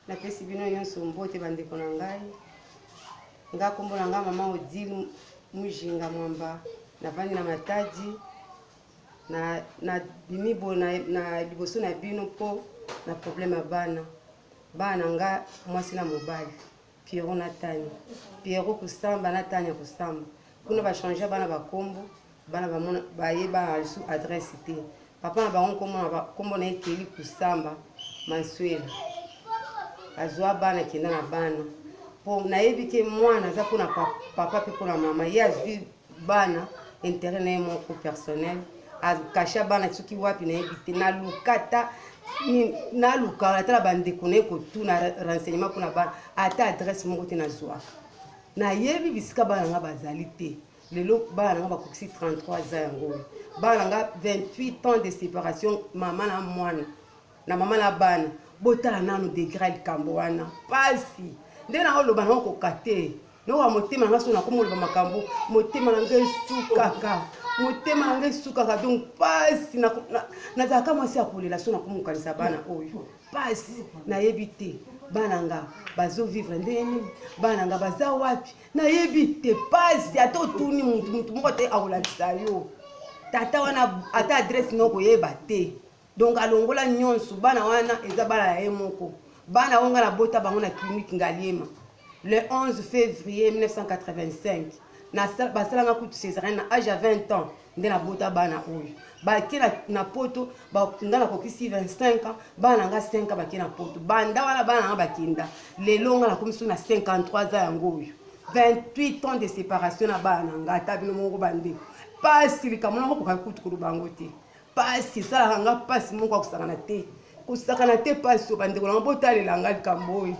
na pesi bino nyonso mbote bandeko na ngai nga kombo na nga mama Odile Mujinga Mwamba navandi na Matadi na bimibo na liboso na bino po na problème ya bana nga mwasi na mobali Pierrot na Tani Pierrot kusamba na Tani kusamba kuna ba changer bana ba kombo bana ba mona ba yeba su adresse te papa na ba kombo na ekeli kusamba Mansuela azwa bana kenda na bana po na yebike mwana za kuna papa pe kuna mama ye azwi bana intérêt na moko personnel akasha bana soki wapi na yebite na lukata na lukala tala bandeko na ko tu na renseignement kuna bana ata adresse moko te na zwaka na yebi bisika bana nga bazali te lelo bana nga bakokisi 33 ans yango bana nga 28 ans de séparation mama na mwana na mama na bana botala nano degré likambo wana pasi nde na oloba na kokate no wa motema nga so na komoloba makambo motema na ngai sukaka motema na ngai sukaka donc pasi na zaka mwasi akolela so na komukanisa bana oyo pasi na yebite bana nga bazo vivre ndeni bana nga baza wapi na yebite pasi ata otuni mutu moko te akolakisa yo tata wana ata adresse noko yeba te donc alongola nyonso bana wana eza bana ya ye moko bana onga na bota bango na clinique Ngaliema le 11 février 1985 na basalanga kutu césarienne na âge à 20 ans nde na bota bana oyo bake na poto nga na kokisi 25 ans bana nga 5 ans bake na poto banda wana bana nga bakenda lelo nga na komiso na 53 ans yango oyo 28 ans de séparation na bana nga ata bino moko bandeko pasi likambo nango koka kutu koloba yango te pasi esalaka nga pasi moko akusakana te pasi bandeko nango botalela nga likambo oyo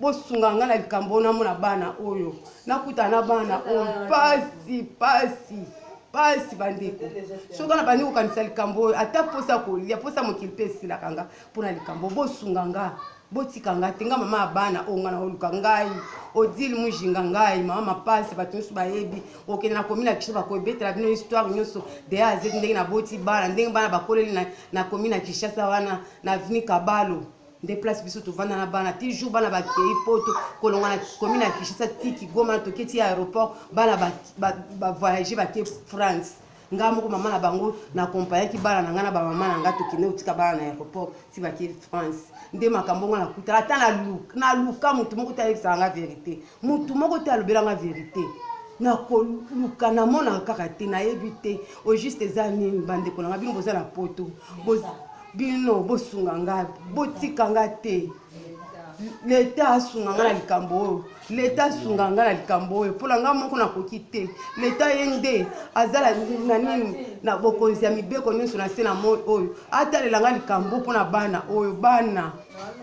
bosunga nga na likambo namona bana oyo nakutana na bana oyo pasi bandeko soki na bandi kokanisa likambo oyo ata posa kolia posa mokili mpe esilaka nga mpona likambo bosunga nga botika nga te nga mama ya bana oyo nga na oluka ngai Odile Mujinga ngai mama mapasi bato nyonso bayebi okende na komina Kinshasa bakoyebetela bino histoire nyonso de A à Z ndenge na boti bana ndenge bana bakoleli na komina Kinshasa wana na avenue Kabalo nde place biso tovanda na bana ti jour bana bakei poto kolonga na komina Kinshasa ti Kigoma na toke ti aéroport bana bavoyage bake France nga moko mama na bango na accompagnaki bana na nga na bamama na nga tokende otika bana na aéroport ti bake France nde makambo nga nakutala ata na luka mutu moko te ayebisaka nga vérité mutu moko te alobelanga vérité nakoluka namona kaka te nayebi te o juste eza nini bandeko na nga bino boza na poto bino bosunga nga botika nga te leta asunga nga na likambo oyo leta asunga nga na likambo oyo mpola nga moko nakoki te leta ye nde azala na nini na bokonzi ya mibeko nyonso na se na moi oyo atalela nga likambo mpona bana oyo bana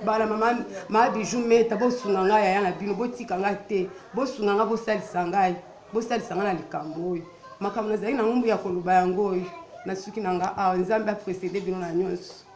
mama Bijou Meta bosunga nga yaya na bino botika nga te bosunga nga bosalisa nga na likambo oyo makambo nazali na ngumbu ya koloba yango oyo na suki na nga awa nzambe aprécédé bino na nyonso